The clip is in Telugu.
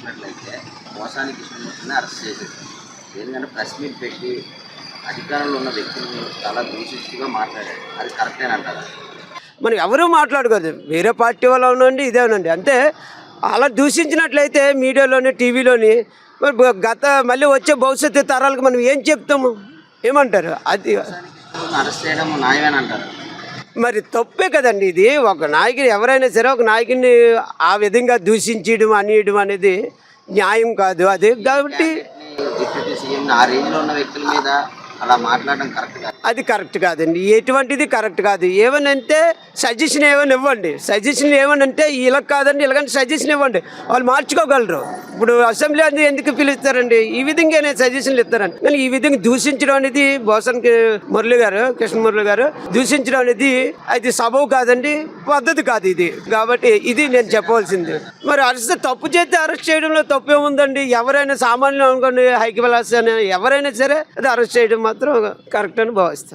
చూసినట్లయితే మోసాని కృష్ణమూర్తిని అరెస్ట్ చేశారు. ఎందుకంటే ప్రెస్ మీట్ పెట్టి అధికారంలో ఉన్న వ్యక్తులను చాలా దూషిస్తుగా మాట్లాడారు. అది కరెక్టేనంటారా? మరి ఎవరూ మాట్లాడుకోదు, వేరే పార్టీ వాళ్ళు అవునండి ఇదేనండి అంతే. అలా దూషించినట్లయితే మీడియాలోని టీవీలోని మరి మళ్ళీ వచ్చే భవిష్యత్తు తరాలకు మనం ఏం చెప్తాము, ఏమంటారు? అది అరెస్ట్ చేయడం న్యాయమేనంటారు. మరి తప్పే కదండి. ఇది ఒక నాయకుడు ఎవరైనా సరే ఒక నాయకుడిని ఆ విధంగా దూషించడం అనేయడం అనేది న్యాయం కాదు. అది కాబట్టి డిప్యూటీ సీఎం ఆ రేంజ్లో ఉన్న వ్యక్తుల మీద అలా మాట్లాడడం కరెక్ట్ కాదు. అది కరెక్ట్ కాదండి, ఎటువంటిది కరెక్ట్ కాదు. ఏమనంటే సజెషన్ ఏమైనా ఇవ్వండి, సజెషన్ ఏమనంటే ఇలా కాదండి ఇలాగంటే సజెషన్ ఇవ్వండి, వాళ్ళు మార్చుకోగలరు. ఇప్పుడు అసెంబ్లీ అది ఎందుకు పిలుస్తారండి? ఈ విధంగానే సజెషన్లు ఇస్తారండి. కానీ ఈ విధంగా దూషించడం అనేది బోసన్కి కృష్ణమురళి గారు దూషించడం అనేది అది సబబు కాదండి, పద్ధతి కాదు ఇది. కాబట్టి ఇది నేను చెప్పవలసింది. మరి అరెస్ట్ తప్పు చేస్తే అరెస్ట్ చేయడంలో తప్పు ఏముందండి? ఎవరైనా సామాన్యులు అనుకోండి, హైకి వెళ్ళాల్సిన ఎవరైనా సరే అది అరెస్ట్ చేయడం మాత్రం కరెక్ట్ అని భావిస్తాను.